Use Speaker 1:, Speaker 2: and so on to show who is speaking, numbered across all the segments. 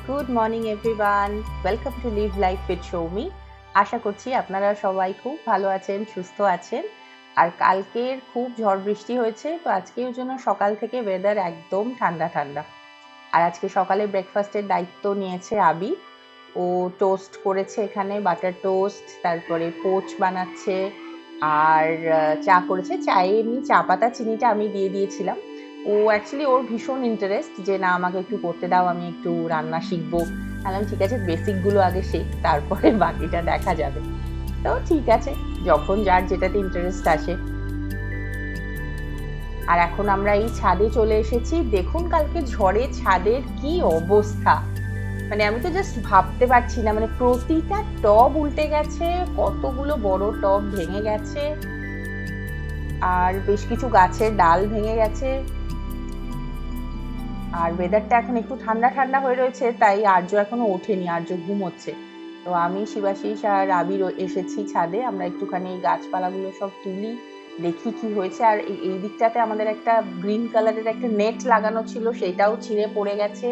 Speaker 1: Good morning everyone, welcome to live life with Soumi. আশা করছি আপনারা সবাই খুব ভালো আছেন, সুস্থ আছেন। আর কালকের খুব ঝড় বৃষ্টি হয়েছে, তো আজকের জন্য সকাল থেকে ওয়েদার একদম ঠান্ডা ঠান্ডা। আর আজকে সকালে ব্রেকফাস্টের দায়িত্ব নিয়েছে আবি। ও টোস্ট করেছে, এখানে বাটার টোস্ট, তারপরে পোচ বানাচ্ছে আর চা করেছে। চায়ে এমনি চা পাতা চিনিটা আমি দিয়ে দিয়েছিলাম। ও অ্যাকচুয়ালি ওর ভীষণ ইন্টারেস্ট যে না আমাকে একটু করতে দাও, আমি একটু রান্না শিখবো। বললাম ঠিক আছে, বেসিকগুলো আগে শেখ, তারপরে বাকিটা দেখা যাবে। তো ঠিক আছে, যখন যার যেটাতে ইন্টারেস্ট আসে। আর এখন আমরা এই ছাদে চলে এসেছি। দেখুন কালকে ঝড়ে ছাদের কি অবস্থা, মানে আমি তো জাস্ট ভাবতে পারছি না। মানে প্রতিটা টব উল্টে গেছে, কতগুলো বড় টব ভেঙে গেছে, আর বেশ কিছু গাছের ডাল ভেঙে গেছে। আর ওয়েদারটা এখন একটু ঠান্ডা ঠান্ডা হয়ে রয়েছে, তাই আর্য এখনো ওঠেনি, আর্য ঘুমোচ্ছে। তো আমি, শিবাশিস আর আবির এসেছি ছাদে। আমরা একটুখানি গাছপালাগুলো সব তুলি, দেখি কি হয়েছে। আর এই দিকটাতে আমাদের একটা গ্রিন কালারের একটা নেট লাগানো ছিল, সেটাও ছিঁড়ে পড়ে গেছে।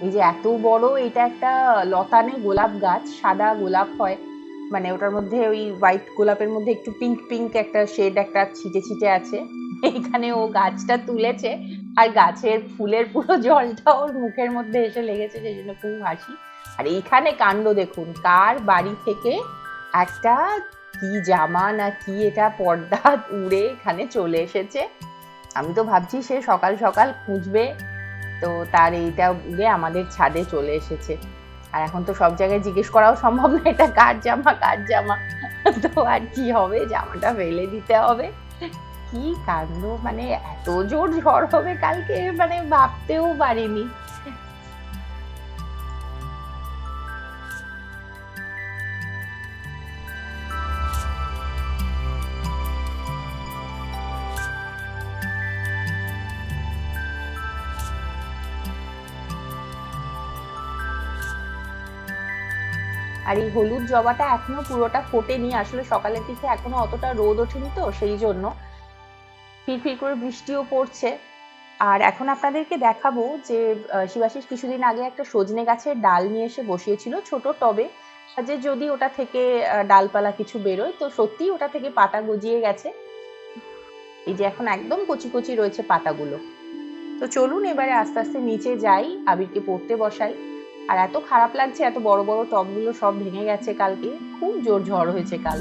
Speaker 1: এই যে এত বড়, এটা একটা লতানে গোলাপ গাছ, সাদা গোলাপ হয়, মানে ওটার মধ্যে ওই হোয়াইট গোলাপের মধ্যে একটু পিঙ্ক পিঙ্ক একটা শেড একটা ছিটে ছিটে আছে। এখানে ও গাছটা তুলেছে, আর গাছের ফুলের পুরো জলটা ওর মুখের মধ্যে এসে লেগেছে, সেই জন্য খুব হাসি। আর এইখানে কাণ্ড দেখুন, কার বাড়ি থেকে একটা কি জামা না কি এটা পর্দা উড়ে এখানে চলে এসেছে। আমি তো ভাবছি সে সকাল সকাল খুঁজবে, তো তার এইটা উড়ে আমাদের ছাদে চলে এসেছে। আর এখন তো সব জায়গায় জিজ্ঞেস করাও সম্ভব না এটা কার জামা কার জামা। তো আর কি হবে, জামাটা ফেলে দিতে হবে। কি কাণ্ড, মানে এত জোর ঝড় হবে কালকে, মানে ভাবতেও পারিনি। আর এই হলুদ জবাটা এখনো পুরোটা ফোটেনি, আসলে সকালের দিকে এখনো অতটা রোদ ওঠেনি, তো সেই জন্য ফিরফির করে বৃষ্টিও পড়ছে। আর এখন আপনাদেরকে দেখাবো যে শিবাশিস কিছুদিন আগে একটা সজনে গাছের ডাল নিয়ে এসে বসিয়েছিল ছোট টবে, যে যদি ওটা থেকে ডালপালা কিছু বেরোয়। তো সত্যি ওটা থেকে পাতা গজিয়ে গেছে, এই যে এখন একদম কচি কচি রয়েছে পাতাগুলো। তো চলুন এবারে আস্তে আস্তে নিচে যাই, আবিরকে পড়তে বসাই। আর এত খারাপ লাগছে, এত বড় বড় টবগুলো সব ভেঙে গেছে, কালকে খুব জোর ঝড় হয়েছে কাল।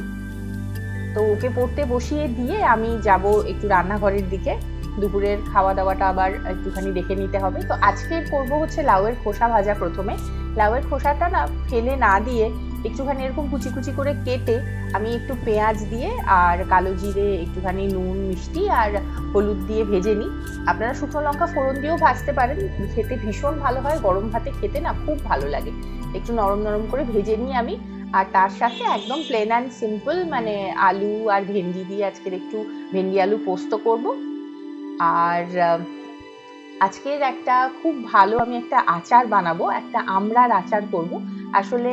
Speaker 1: তো ওকে পড়তে বসিয়ে দিয়ে আমি যাব একটু রান্নাঘরের দিকে। দুপুরের খাওয়া দাওয়াটা আবার একটুখানি দেখে নিতে হবে। তো আজকে করব হচ্ছে লাউয়ের খোসা ভাজা। প্রথমে লাউয়ের খোসাটা না ফেলে না দিয়ে একটুখানি এরকম কুচি কুচি করে কেটে আমি একটু পেঁয়াজ দিয়ে আর কালো জিরে, একটুখানি নুন মিষ্টি আর হলুদ দিয়ে ভেজে নিই। আপনারা শুকনো লঙ্কা ফোড়ন দিয়েও ভাজতে পারেন, খেতে ভীষণ ভালো হয়, গরম ভাতে খেতে না খুব ভালো লাগে। একটু নরম নরম করে ভেজে নিই আমি। আর তার সাথে একদম প্লেন অ্যান্ড সিম্পল, মানে আলু আর ভেন্ডি দিয়ে আজকের একটু ভেন্ডি আলু পোস্ত করব। আর আজকের একটা খুব ভালো আমি একটা আচার বানাবো, একটা আমড়ার আচার করব। আসলে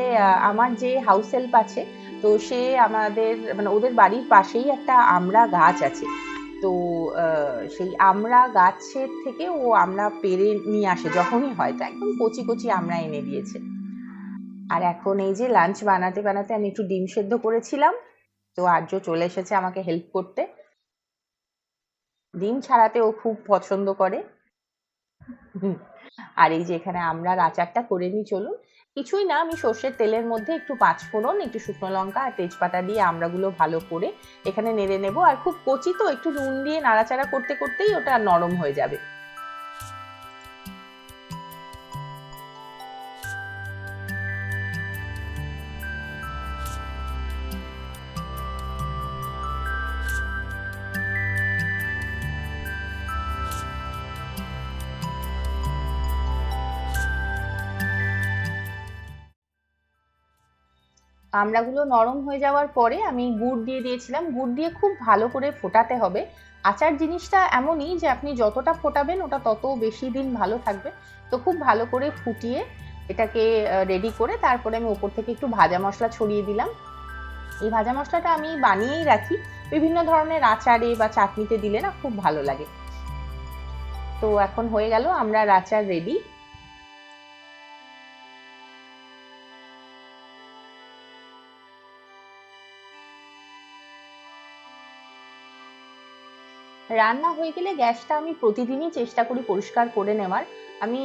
Speaker 1: আমার যে হাউস হেল্প আছে, তো সে আমাদের মানে ওদের বাড়ির পাশেই একটা আমড়া গাছ আছে। তো সেই আমড়া গাছের থেকে ও আমড়া পেড়ে নিয়ে আসে যখনই হয়, তো একদম কচি কচি আমড়া এনে দিয়েছে। আর এখন এই যে লাঞ্চ বানাতে বানাতে আমি একটু ডিম সেদ্ধ করেছিলাম, তো আর্য চলে এসেছে আমাকে হেল্প করতে। ডিম ছাড়াতে ও খুব পছন্দ করে। আর এই যে এখানে আমরা আচারটা করে নিই, চলুন। কিছুই না, আমি সর্ষের তেলের মধ্যে একটু পাঁচফোড়ন, একটু শুকনো লঙ্কা আর তেজপাতা দিয়ে আমড়াগুলো ভালো করে এখানে নেড়ে নেবো। আর খুব কচি, তো একটু নুন দিয়ে নাড়াচাড়া করতে করতেই ওটা নরম হয়ে যাবে। আমড়াগুলো নরম হয়ে যাওয়ার পরে আমি গুড় দিয়ে দিয়েছিলাম। গুড় দিয়ে খুব ভালো করে ফোটাতে হবে। আচার জিনিসটা এমনই যে আপনি যতটা ফোটাবেন ওটা তত বেশি দিন ভালো থাকবে। তো খুব ভালো করে ফুটিয়ে এটাকে রেডি করে তারপরে আমি ওপর থেকে একটু ভাজা মশলা ছড়িয়ে দিলাম। এই ভাজা মশলাটা আমি বানিয়েই রাখি, বিভিন্ন ধরনের আচারে বা চাটনিতে দিলে না খুব ভালো লাগে। তো এখন হয়ে গেল আমরা আচার রেডি। রান্না হয়ে গেলে গ্যাসটা আমি প্রতিদিনই চেষ্টা করি পরিষ্কার করে নেওয়ার। আমি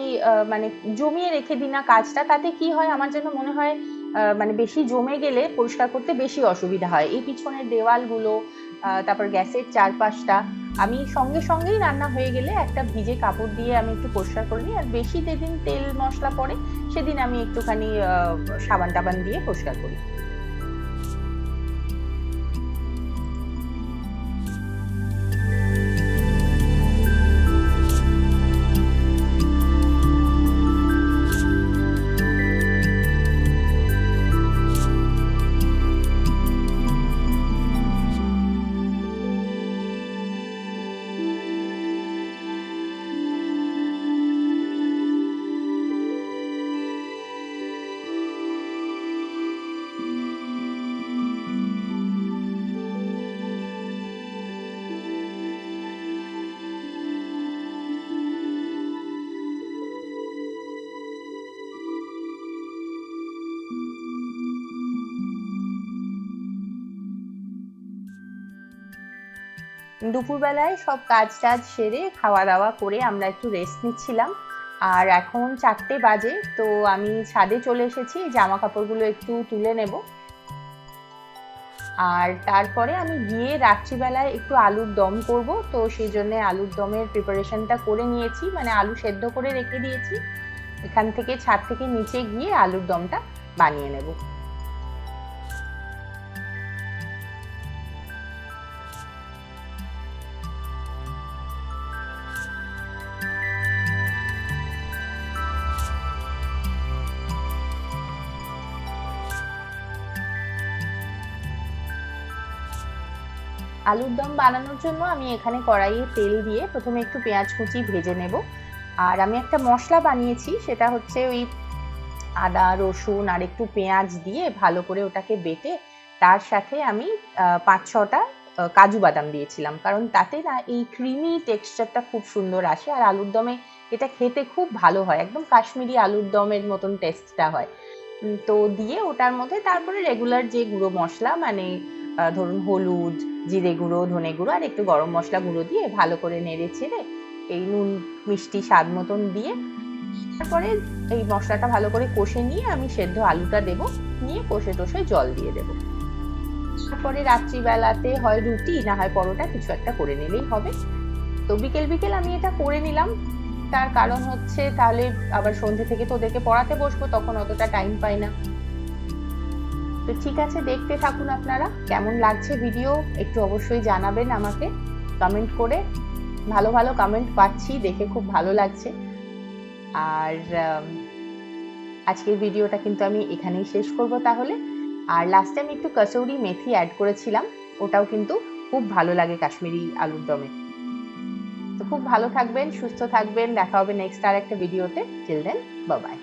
Speaker 1: মানে জমিয়ে রেখে দিই না কাজটা, তাতে কি হয় আমার যেন মনে হয় মানে বেশি জমে গেলে পরিষ্কার করতে বেশি অসুবিধা হয়। এই পিছনের দেওয়ালগুলো, তারপর গ্যাসের চারপাশটা আমি সঙ্গে সঙ্গেই রান্না হয়ে গেলে একটা ভিজে কাপড় দিয়ে আমি একটু পরিষ্কার করে নিই। আর বেশি যেদিন তেল মশলা পড়ে সেদিন আমি একটুখানি সাবান টাবান দিয়ে পরিষ্কার করি। দুপুরবেলায় সব কাজ টাজ সেরে খাওয়া দাওয়া করে আমরা একটু রেস্ট নিচ্ছিলাম। আর এখন 4টে বাজে, তো আমি ছাদে চলে এসেছি জামা কাপড়গুলো একটু তুলে নেব। আর তারপরে আমি গিয়ে রাত্রিবেলায় একটু আলুর দম করব, তো সেই জন্য আলুর দমের প্রিপারেশনটা করে নিয়েছি, মানে আলু সেদ্ধ করে রেখে দিয়েছি। এখান থেকে ছাদ থেকে নিচে গিয়ে আলুর দমটা বানিয়ে নেব। আলুর দম বানানোর জন্য আমি এখানে কড়াইয়ে তেল দিয়ে প্রথমে একটু পেঁয়াজ কুচি ভেজে নেব। আর আমি একটা মশলা বানিয়েছি, সেটা হচ্ছে ওই আদা রসুন আর একটু পেঁয়াজ দিয়ে ভালো করে ওটাকে বেটে তার সাথে আমি 5-6টা কাজু বাদাম দিয়েছিলাম, কারণ তাতে না এই ক্রিমি টেক্সচারটা খুব সুন্দর আসে। আর আলুর দমে এটা খেতে খুব ভালো হয়, একদম কাশ্মীরি আলুর দমের মতন টেস্টটা হয়। তো দিয়ে ওটার মধ্যে তারপরে রেগুলার যে গুঁড়ো মশলা, মানে ধরুন হলুদ, জিরে গুঁড়ো, ধনে গুঁড়ো আর একটু গরম মশলা গুঁড়ো দিয়ে ভালো করে নেড়ে চেড়ে এই নুন মিষ্টি স্বাদ মতন দিয়ে তারপরে এই মশলাটা ভালো করে কষে নিয়ে আমি সেদ্ধ আলুটা দেব, নিয়ে কষে টষে জল দিয়ে দেব। তারপরে রাত্রিবেলাতে হয় রুটি না হয় পরোটা কিছু একটা করে নিলেই হবে। তো বিকেল বিকেল আমি এটা করে নিলাম, তার কারণ হচ্ছে তাহলে আবার সন্ধ্যে থেকে তো ওদেরকে পড়াতে বসবো, তখন অতটা টাইম পাই না। তো ঠিক আছে, দেখতে থাকুন আপনারা। কেমন লাগছে ভিডিও একটু অবশ্যই জানাবেন আমাকে কমেন্ট করে। ভালো ভালো কমেন্ট পাচ্ছি, দেখে খুব ভালো লাগছে। আর আজকের ভিডিওটা কিন্তু আমি এখানেই শেষ করব তাহলে। আর লাস্টে আমি একটু কসুরি মেথি অ্যাড করেছিলাম, ওটাও কিন্তু খুব ভালো লাগে কাশ্মীরি আলুর দমে। তো খুব ভালো থাকবেন, সুস্থ থাকবেন, দেখা হবে নেক্সট আর একটা ভিডিওতে। Till then, bye by.